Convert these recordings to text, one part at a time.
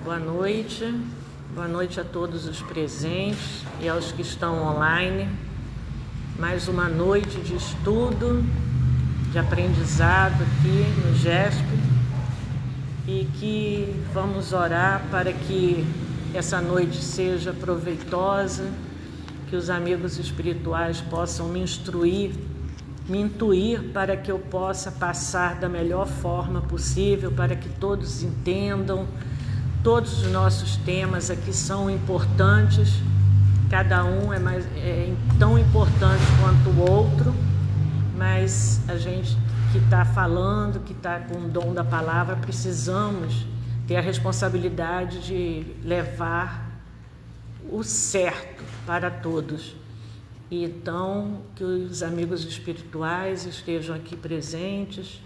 Boa noite a todos os presentes e aos que estão online. Mais uma noite de estudo, de aprendizado aqui no GESP, e que vamos orar para que essa noite seja proveitosa, que os amigos espirituais possam me intuir para que eu possa passar da melhor forma possível, para que todos entendam. Todos os nossos temas aqui são importantes, cada um é tão importante quanto o outro, mas a gente que está falando, que está com o dom da palavra, precisamos ter a responsabilidade de levar o certo para todos. E então, que os amigos espirituais estejam aqui presentes,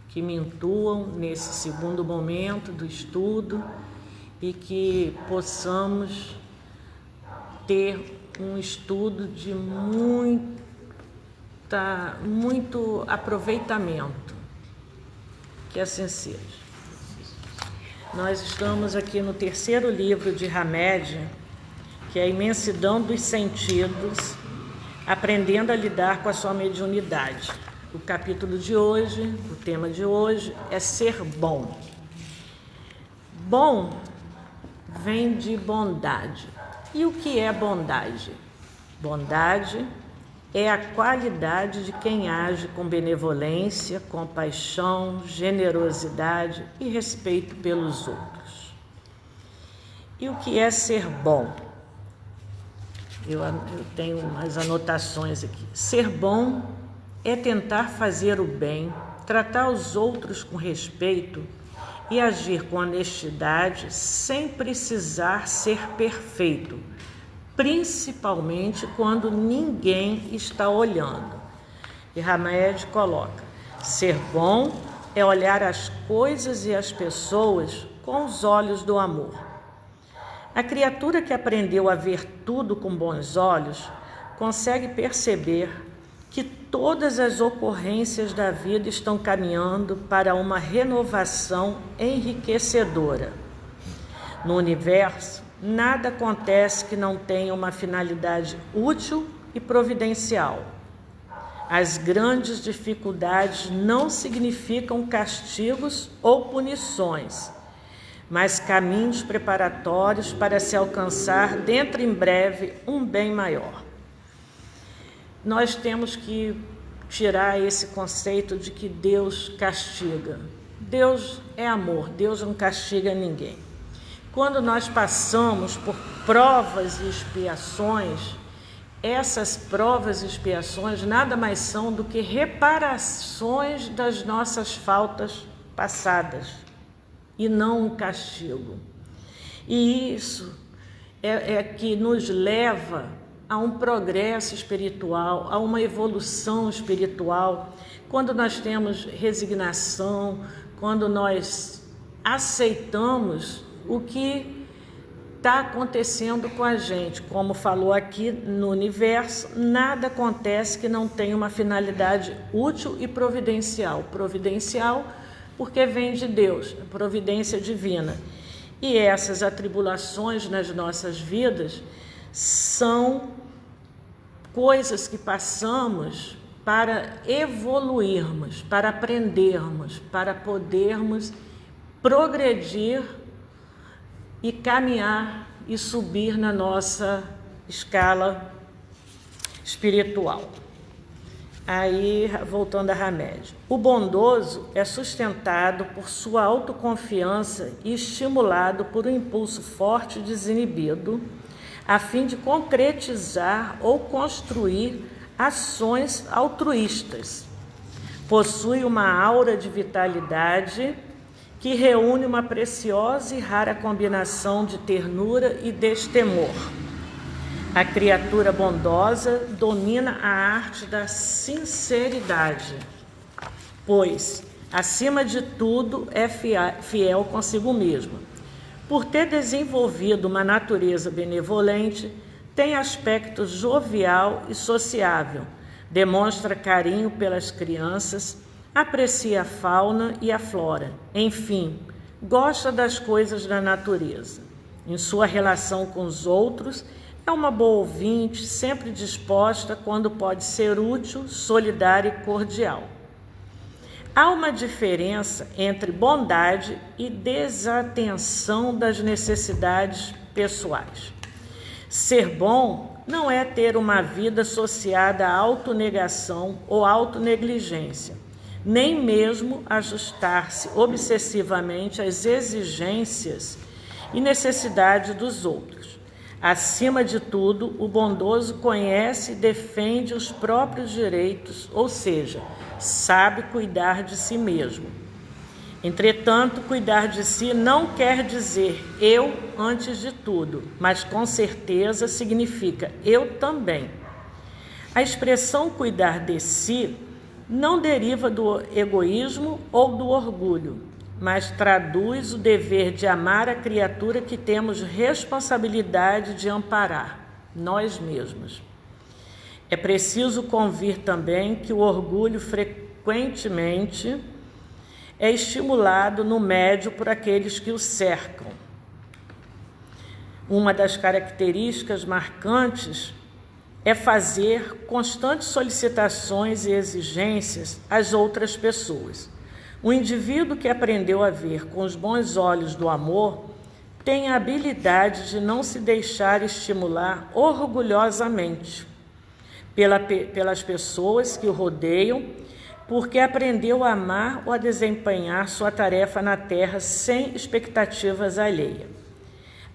que me intuam nesse segundo momento do estudo e que possamos ter um estudo de muito aproveitamento. Que assim seja. Nós estamos aqui no terceiro livro de Hamed, que é a Imensidão dos Sentidos, aprendendo a lidar com a sua mediunidade. O capítulo de hoje, o tema de hoje é ser bom. Bom vem de bondade. E o que é bondade? Bondade é a qualidade de quem age com benevolência, compaixão, generosidade e respeito pelos outros. E o que é ser bom? Eu tenho umas anotações aqui. Ser bom é tentar fazer o bem, tratar os outros com respeito e agir com honestidade sem precisar ser perfeito, principalmente quando ninguém está olhando. E Hamed coloca: ser bom é olhar as coisas e as pessoas com os olhos do amor. A criatura que aprendeu a ver tudo com bons olhos consegue perceber que todas as ocorrências da vida estão caminhando para uma renovação enriquecedora. No universo, nada acontece que não tenha uma finalidade útil e providencial. As grandes dificuldades não significam castigos ou punições, mas caminhos preparatórios para se alcançar dentro em breve um bem maior. Nós temos que tirar esse conceito de que Deus castiga. Deus é amor, Deus não castiga ninguém. Quando nós passamos por provas e expiações, essas provas e expiações nada mais são do que reparações das nossas faltas passadas, e não um castigo. E isso é que nos leva a um progresso espiritual, a uma evolução espiritual, quando nós temos resignação, quando nós aceitamos o que está acontecendo com a gente. Como falou aqui, no universo, nada acontece que não tenha uma finalidade útil e providencial. Providencial porque vem de Deus, a providência divina. E essas atribulações nas nossas vidas são coisas que passamos para evoluirmos, para aprendermos, para podermos progredir e caminhar e subir na nossa escala espiritual. Aí, voltando a Hamed, o bondoso é sustentado por sua autoconfiança e estimulado por um impulso forte e desinibido, a fim de concretizar ou construir ações altruístas. Possui uma aura de vitalidade que reúne uma preciosa e rara combinação de ternura e destemor. A criatura bondosa domina a arte da sinceridade, pois, acima de tudo, é fiel consigo mesma. Por ter desenvolvido uma natureza benevolente, tem aspecto jovial e sociável, demonstra carinho pelas crianças, aprecia a fauna e a flora, enfim, Gosta das coisas da natureza. Em sua relação com os outros, é uma boa ouvinte, sempre disposta, quando pode ser útil, solidária e cordial. Há uma diferença entre bondade e desatenção das necessidades pessoais. Ser bom não é ter uma vida associada à autonegação ou autonegligência, nem mesmo ajustar-se obsessivamente às exigências e necessidades dos outros. Acima de tudo, o bondoso conhece e defende os próprios direitos, ou seja, sabe cuidar de si mesmo. Entretanto, cuidar de si não quer dizer eu antes de tudo, mas com certeza significa eu também. A expressão cuidar de si não deriva do egoísmo ou do orgulho, mas traduz o dever de amar a criatura que temos responsabilidade de amparar, nós mesmos. É preciso convir também que o orgulho frequentemente é estimulado no médio por aqueles que o cercam. Uma das características marcantes é fazer constantes solicitações e exigências às outras pessoas. O indivíduo que aprendeu a ver com os bons olhos do amor tem a habilidade de não se deixar estimular orgulhosamente pelas pessoas que o rodeiam, porque aprendeu a amar ou a desempenhar sua tarefa na terra sem expectativas alheias.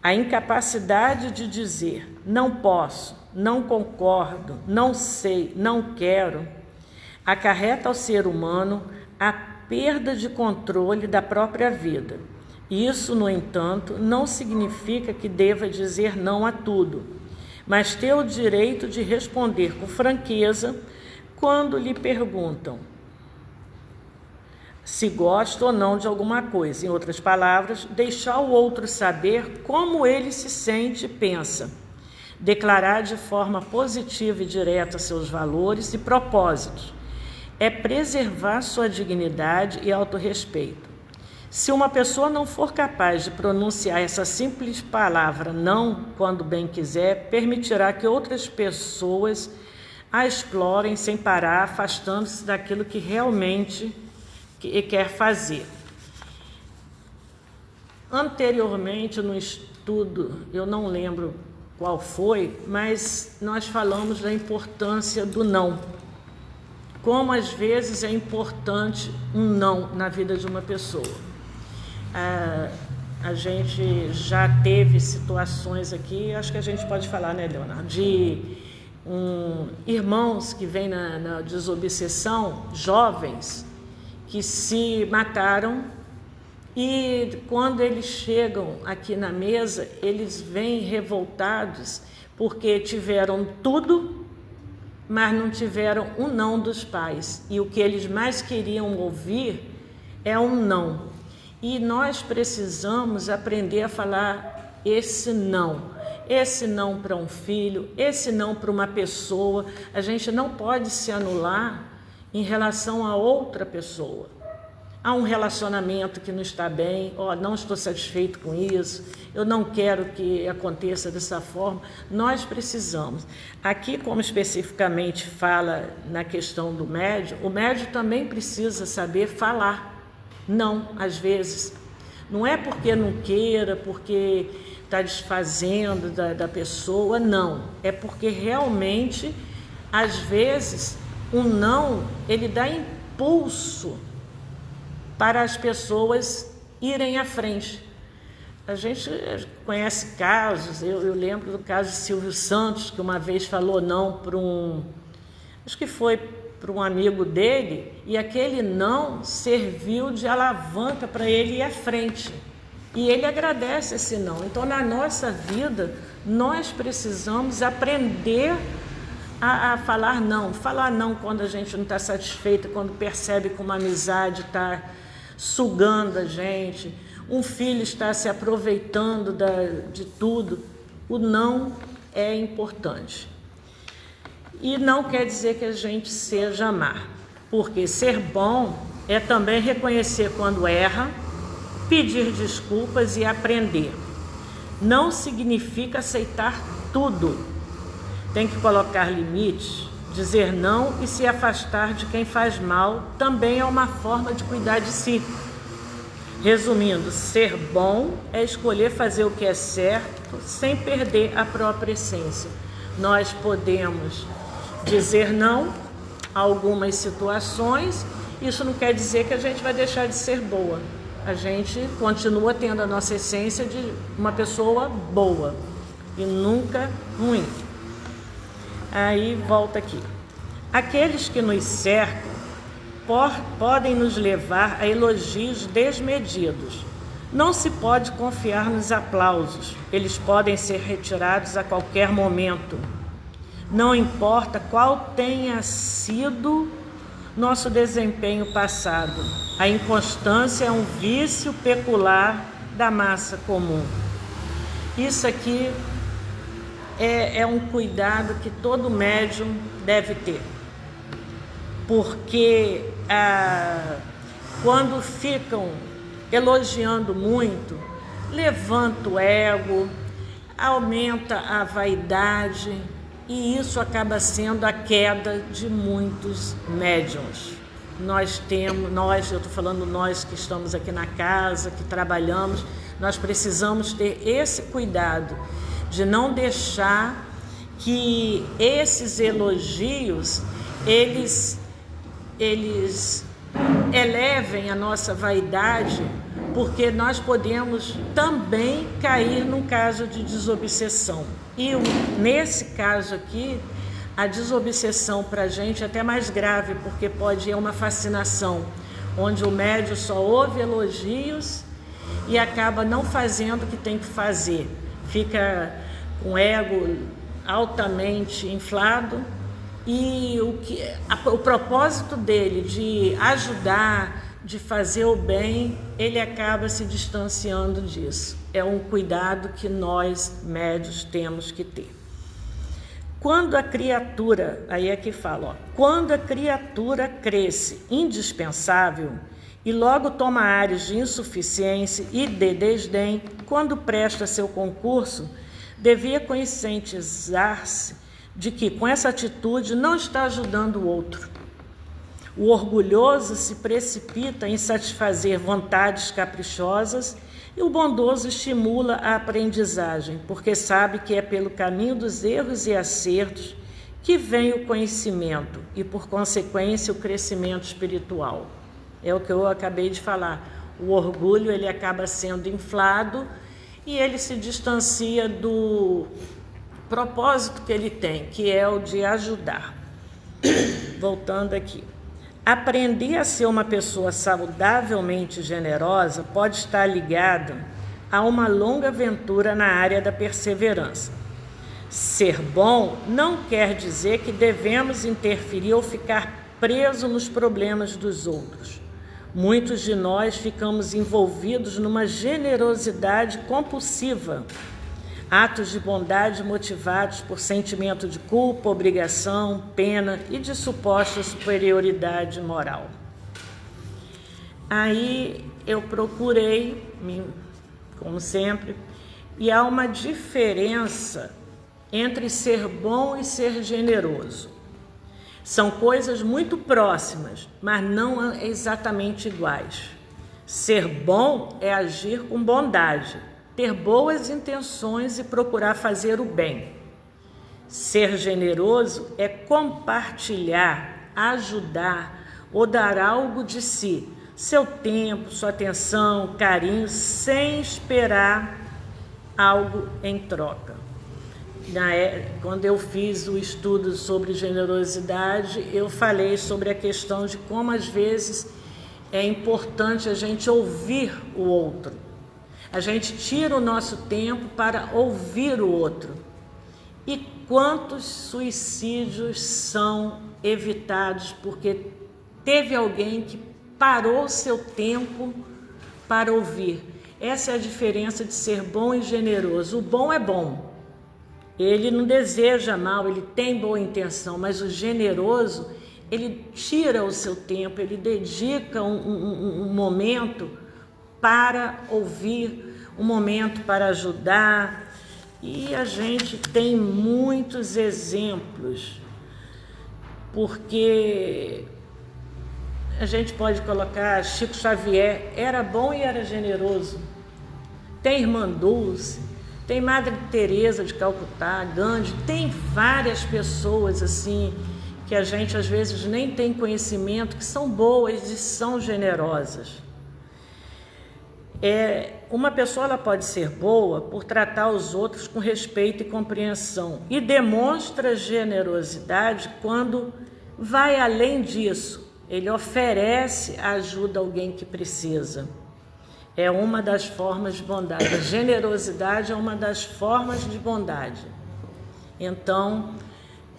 A incapacidade de dizer não posso, não concordo, não sei, não quero, acarreta ao ser humano a perda de controle da própria vida. Isso, no entanto, não significa que deva dizer não a tudo, mas ter o direito de responder com franqueza quando lhe perguntam se gosta ou não de alguma coisa. Em outras palavras, deixar o outro saber como ele se sente e pensa. Declarar de forma positiva e direta seus valores e propósitos. É preservar sua dignidade e autorrespeito. Se uma pessoa não for capaz de pronunciar essa simples palavra não, quando bem quiser, permitirá que outras pessoas a explorem sem parar, afastando-se daquilo que realmente quer fazer. Anteriormente, no estudo, eu não lembro qual foi, mas nós falamos da importância do não. Como às vezes é importante um não na vida de uma pessoa. A gente já teve situações aqui, acho que a gente pode falar, né, Leonardo, de irmãos que vêm na desobsessão, jovens, que se mataram, e quando eles chegam aqui na mesa, eles vêm revoltados porque tiveram tudo, mas não tiveram um não dos pais, e o que eles mais queriam ouvir é um não. E nós precisamos aprender a falar esse não para um filho, esse não para uma pessoa. A gente não pode se anular em relação a outra pessoa. Há um relacionamento que não está bem, não estou satisfeito com isso, eu não quero que aconteça dessa forma. Nós precisamos. Aqui, como especificamente fala na questão do médium, o médium também precisa saber falar. Não, às vezes. Não é porque não queira, porque está desfazendo da pessoa, não. É porque realmente, às vezes, um não, ele dá impulso para as pessoas irem à frente. A gente conhece casos, eu lembro do caso de Silvio Santos, que uma vez falou não para acho que foi para um amigo dele, e aquele não serviu de alavanca para ele ir à frente. E ele agradece esse não. Então, na nossa vida, nós precisamos aprender a falar não. Falar não quando a gente não está satisfeito, quando percebe que uma amizade está sugando a gente, um filho está se aproveitando de tudo. O não é importante. E não quer dizer que a gente seja má, porque ser bom é também reconhecer quando erra, pedir desculpas e aprender. Não significa aceitar tudo. Tem que colocar limites, dizer não e se afastar de quem faz mal também é uma forma de cuidar de si. Resumindo, ser bom é escolher fazer o que é certo sem perder a própria essência. Nós podemos dizer não a algumas situações, isso não quer dizer que a gente vai deixar de ser boa. A gente continua tendo a nossa essência de uma pessoa boa e nunca ruim. Aí volta aqui. Aqueles que nos cercam podem nos levar a elogios desmedidos. Não se pode confiar nos aplausos, eles podem ser retirados a qualquer momento. Não importa qual tenha sido nosso desempenho passado, a inconstância é um vício peculiar da massa comum. Isso aqui é um cuidado que todo médium deve ter, porque quando ficam elogiando muito, levanta o ego, aumenta a vaidade e isso acaba sendo a queda de muitos médiuns. Eu estou falando nós que estamos aqui na casa, que trabalhamos, nós precisamos ter esse cuidado de não deixar que esses elogios, eles elevem a nossa vaidade, porque nós podemos também cair num caso de desobsessão. E nesse caso aqui, a desobsessão para a gente é até mais grave, porque pode ir uma fascinação, onde o médium só ouve elogios e acaba não fazendo o que tem que fazer. Fica com o ego altamente inflado e o propósito dele de ajudar, de fazer o bem, ele acaba se distanciando disso. É um cuidado que nós médios temos que ter. Quando a criatura, aí é que fala, quando a criatura cresce indispensável e logo toma áreas de insuficiência e de desdém, quando presta seu concurso, devia conscientizar-se de que com essa atitude não está ajudando o outro. O orgulhoso se precipita em satisfazer vontades caprichosas e o bondoso estimula a aprendizagem, porque sabe que é pelo caminho dos erros e acertos que vem o conhecimento e, por consequência, o crescimento espiritual. É o que eu acabei de falar. O orgulho, ele acaba sendo inflado e ele se distancia do propósito que ele tem, que é o de ajudar. Voltando aqui. Aprender a ser uma pessoa saudavelmente generosa pode estar ligado a uma longa aventura na área da perseverança. Ser bom não quer dizer que devemos interferir ou ficar presos nos problemas dos outros. Muitos de nós ficamos envolvidos numa generosidade compulsiva, atos de bondade motivados por sentimento de culpa, obrigação, pena e de suposta superioridade moral. Aí eu procurei, como sempre, e há uma diferença entre ser bom e ser generoso. São coisas muito próximas, mas não exatamente iguais. Ser bom é agir com bondade, ter boas intenções e procurar fazer o bem. Ser generoso é compartilhar, ajudar ou dar algo de si, seu tempo, sua atenção, carinho, sem esperar algo em troca. Quando eu fiz o estudo sobre generosidade, eu falei sobre a questão de como às vezes é importante a gente ouvir o outro. A gente tira o nosso tempo para ouvir o outro. E quantos suicídios são evitados porque teve alguém que parou seu tempo para ouvir? Essa é a diferença de ser bom e generoso. O bom é bom. Ele não deseja mal, ele tem boa intenção, mas o generoso, ele tira o seu tempo, ele dedica um momento para ouvir, um momento para ajudar. E a gente tem muitos exemplos, porque a gente pode colocar Chico Xavier, era bom e era generoso. Tem Irmã Dulce, tem Madre Teresa de Calcutá, Gandhi, tem várias pessoas assim que a gente às vezes nem tem conhecimento, que são boas e são generosas. Uma pessoa ela pode ser boa por tratar os outros com respeito e compreensão e demonstra generosidade quando vai além disso. Ele oferece ajuda a alguém que precisa. É uma das formas de bondade. A generosidade é uma das formas de bondade. Então,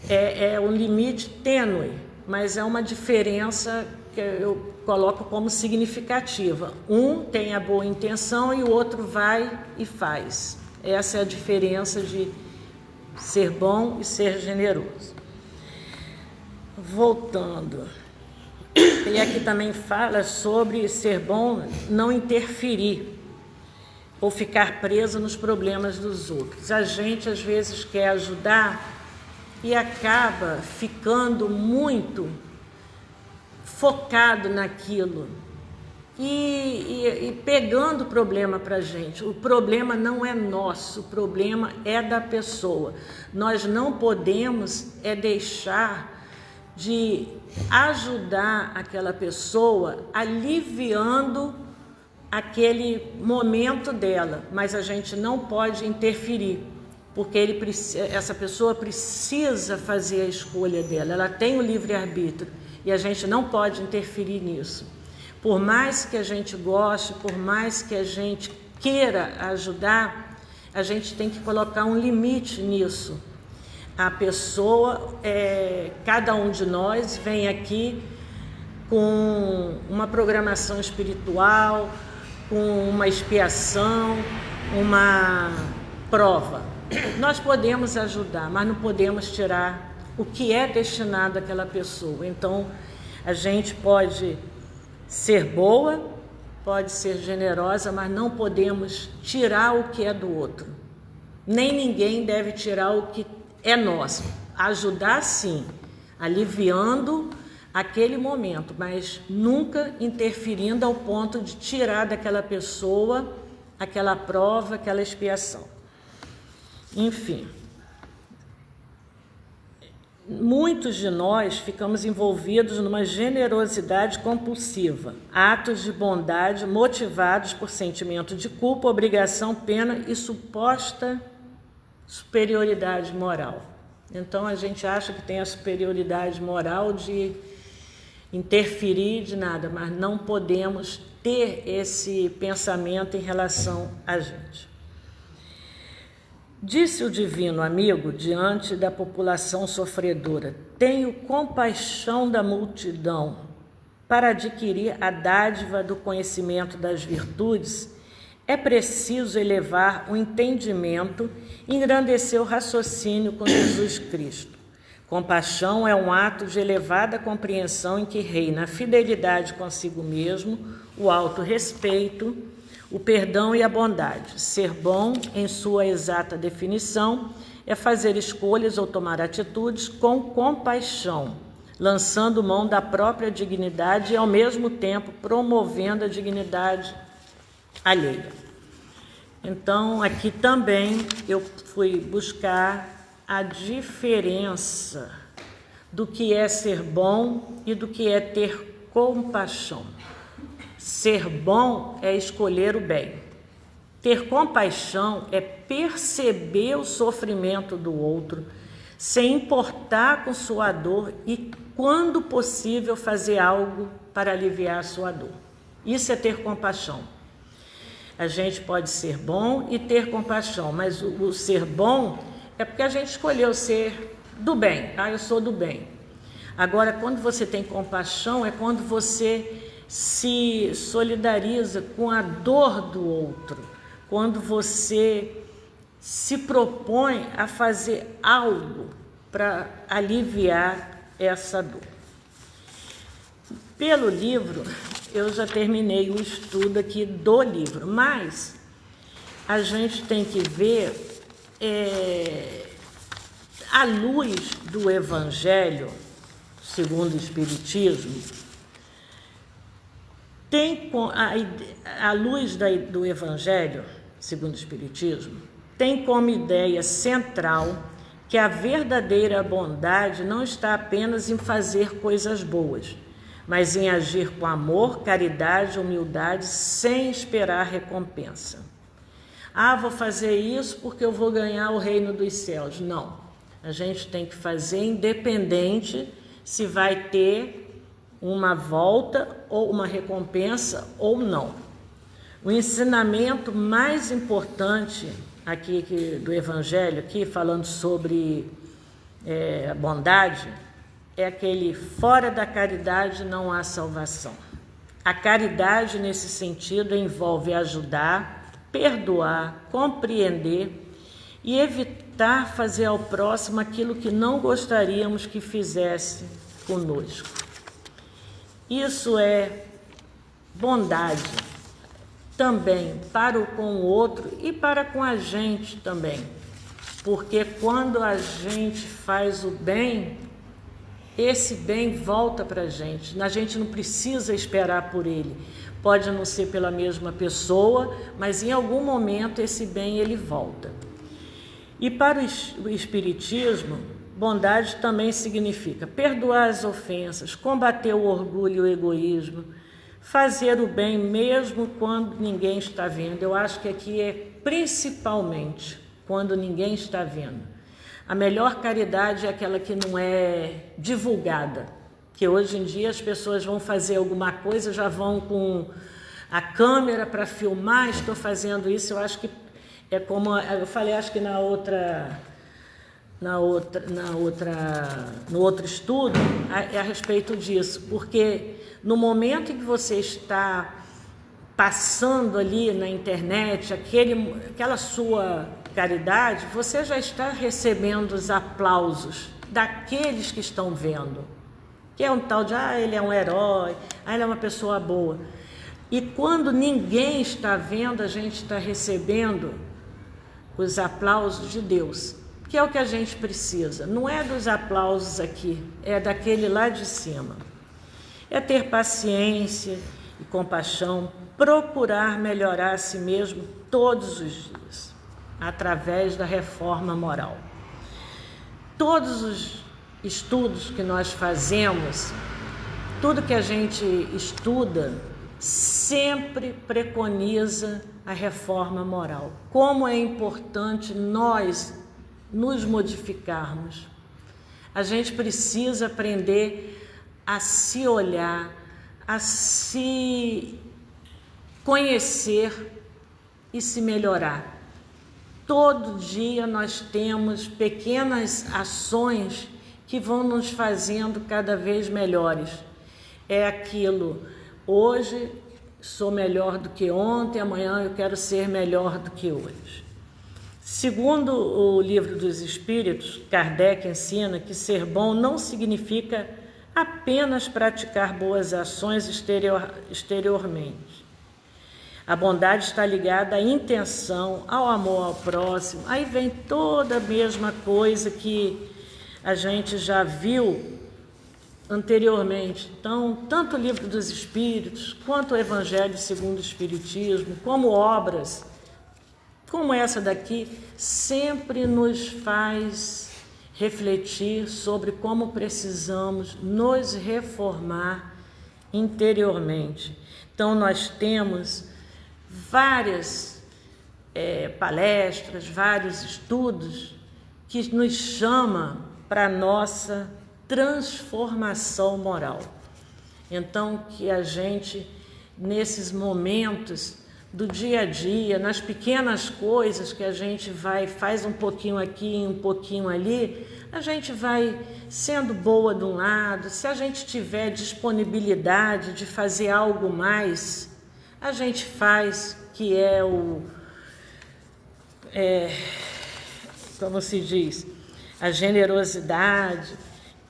é um limite tênue, mas é uma diferença que eu coloco como significativa. Um tem a boa intenção e o outro vai e faz. Essa é a diferença de ser bom e ser generoso. Voltando. E aqui também fala sobre ser bom, não interferir ou ficar preso nos problemas dos outros. A gente às vezes quer ajudar e acaba ficando muito focado naquilo e pegando o problema para a gente. O problema não é nosso, o problema é da pessoa. Nós não podemos deixar de ajudar aquela pessoa aliviando aquele momento dela, mas a gente não pode interferir, porque essa pessoa precisa fazer a escolha dela, ela tem o livre-arbítrio e a gente não pode interferir nisso. Por mais que a gente goste, por mais que a gente queira ajudar, a gente tem que colocar um limite nisso. A pessoa, cada um de nós vem aqui com uma programação espiritual, com uma expiação, uma prova. Nós podemos ajudar, mas não podemos tirar o que é destinado àquela pessoa. Então, a gente pode ser boa, pode ser generosa, mas não podemos tirar o que é do outro. Nem ninguém deve tirar o que é nosso. Ajudar sim, aliviando aquele momento, mas nunca interferindo ao ponto de tirar daquela pessoa aquela prova, aquela expiação. Enfim, muitos de nós ficamos envolvidos numa generosidade compulsiva, atos de bondade motivados por sentimento de culpa, obrigação, pena e suposta superioridade moral. Então a gente acha que tem a superioridade moral de interferir de nada, mas não podemos ter esse pensamento em relação a gente. Disse o divino amigo diante da população sofredora: tenho compaixão da multidão para adquirir a dádiva do conhecimento das virtudes. É preciso elevar o entendimento e engrandecer o raciocínio com Jesus Cristo. Compaixão é um ato de elevada compreensão em que reina a fidelidade consigo mesmo, o autorrespeito, o perdão e a bondade. Ser bom, em sua exata definição, é fazer escolhas ou tomar atitudes com compaixão, lançando mão da própria dignidade e, ao mesmo tempo, promovendo a dignidade alheia. Então, aqui também eu fui buscar a diferença do que é ser bom e do que é ter compaixão. Ser bom é escolher o bem. Ter compaixão é perceber o sofrimento do outro, sem importar com sua dor e, quando possível, fazer algo para aliviar a sua dor. Isso é ter compaixão. A gente pode ser bom e ter compaixão, mas o ser bom é porque a gente escolheu ser do bem. Eu sou do bem. Agora, quando você tem compaixão, é quando você se solidariza com a dor do outro, quando você se propõe a fazer algo para aliviar essa dor. Pelo livro, eu já terminei o estudo aqui do livro, mas a gente tem que ver, à luz do Evangelho, segundo o Espiritismo, a luz do Evangelho, segundo o Espiritismo, tem como ideia central que a verdadeira bondade não está apenas em fazer coisas boas, mas em agir com amor, caridade, humildade, sem esperar recompensa. Vou fazer isso porque eu vou ganhar o reino dos céus. Não, a gente tem que fazer independente se vai ter uma volta ou uma recompensa ou não. O ensinamento mais importante aqui do Evangelho, aqui falando sobre a bondade, é aquele: fora da caridade não há salvação. A caridade, nesse sentido, envolve ajudar, perdoar, compreender e evitar fazer ao próximo aquilo que não gostaríamos que fizesse conosco. Isso é bondade também para com o outro e para com a gente também, porque quando a gente faz o bem, esse bem volta para a gente não precisa esperar por ele. Pode não ser pela mesma pessoa, mas em algum momento esse bem ele volta. E para o Espiritismo, bondade também significa perdoar as ofensas, combater o orgulho e o egoísmo, fazer o bem mesmo quando ninguém está vendo. Eu acho que aqui é principalmente quando ninguém está vendo. A melhor caridade é aquela que não é divulgada, que hoje em dia as pessoas vão fazer alguma coisa, já vão com a câmera para filmar, estou fazendo isso. Eu acho que é como eu falei, acho que no outro estudo, é a respeito disso, porque no momento em que você está passando ali na internet aquela sua caridade, você já está recebendo os aplausos daqueles que estão vendo, que é um tal de, ele é um herói, ele é uma pessoa boa. E quando ninguém está vendo, a gente está recebendo os aplausos de Deus, que é o que a gente precisa. Não é dos aplausos aqui, é daquele lá de cima. É ter paciência e compaixão, procurar melhorar a si mesmo todos os dias, através da reforma moral. Todos os estudos que nós fazemos, tudo que a gente estuda, sempre preconiza a reforma moral. Como é importante nós nos modificarmos. A gente precisa aprender a se olhar, a se conhecer e se melhorar. Todo dia nós temos pequenas ações que vão nos fazendo cada vez melhores. É aquilo, hoje sou melhor do que ontem, amanhã eu quero ser melhor do que hoje. Segundo o Livro dos Espíritos, Kardec ensina que ser bom não significa apenas praticar boas ações exteriormente. A bondade está ligada à intenção, ao amor ao próximo. Aí vem toda a mesma coisa que a gente já viu anteriormente. Então, tanto o Livro dos Espíritos, quanto o Evangelho segundo o Espiritismo, como obras como essa daqui, sempre nos faz refletir sobre como precisamos nos reformar interiormente. Então, nós temos várias palestras, vários estudos que nos chamam para a nossa transformação moral. Então, que a gente, nesses momentos do dia a dia, nas pequenas coisas que a gente faz um pouquinho aqui, um pouquinho ali, a gente vai sendo boa de um lado. Se a gente tiver disponibilidade de fazer algo mais, a gente faz, que é como se diz, a generosidade,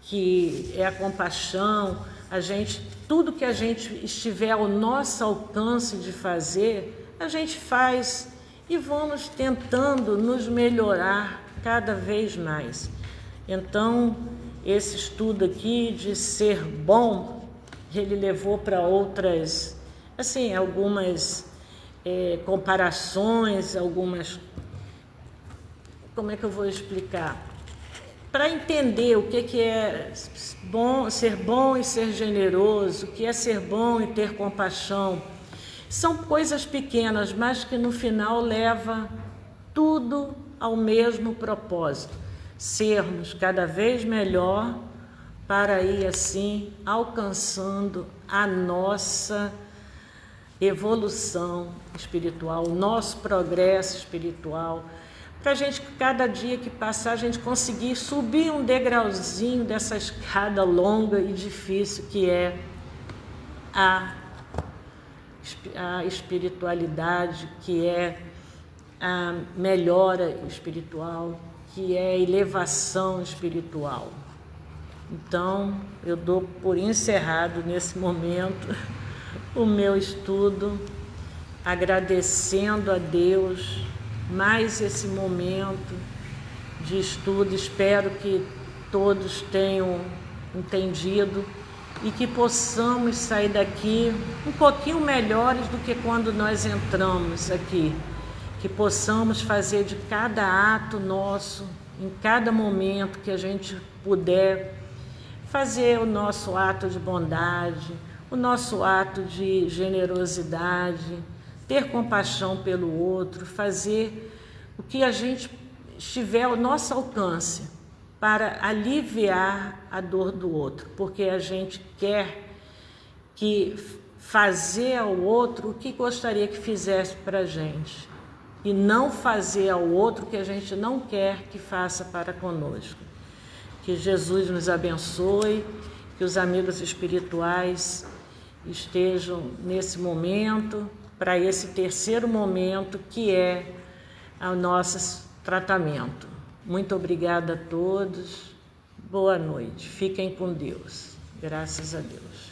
que é a compaixão. A gente tudo que a gente estiver ao nosso alcance de fazer, a gente faz e vamos tentando nos melhorar cada vez mais. Então, esse estudo aqui de ser bom, ele levou para outras, assim, algumas comparações, algumas, como é que eu vou explicar? Para entender o que é bom, ser bom e ser generoso, o que é ser bom e ter compaixão. São coisas pequenas, mas que no final leva tudo ao mesmo propósito. Sermos cada vez melhor para ir assim alcançando a nossa evolução espiritual, o nosso progresso espiritual, para a gente, cada dia que passar, a gente conseguir subir um degrauzinho dessa escada longa e difícil que é a espiritualidade, que é a melhora espiritual, que é a elevação espiritual. Então, eu dou por encerrado nesse momento o meu estudo, agradecendo a Deus mais esse momento de estudo. Espero que todos tenham entendido e que possamos sair daqui um pouquinho melhores do que quando nós entramos aqui. Que possamos fazer de cada ato nosso, em cada momento que a gente puder, fazer o nosso ato de bondade, o nosso ato de generosidade, ter compaixão pelo outro, fazer o que a gente estiver ao nosso alcance para aliviar a dor do outro, porque a gente quer fazer ao outro o que gostaria que fizesse para a gente e não fazer ao outro o que a gente não quer que faça para conosco. Que Jesus nos abençoe, que os amigos espirituais estejam nesse momento, para esse terceiro momento que é o nosso tratamento. Muito obrigada a todos, boa noite, fiquem com Deus, graças a Deus.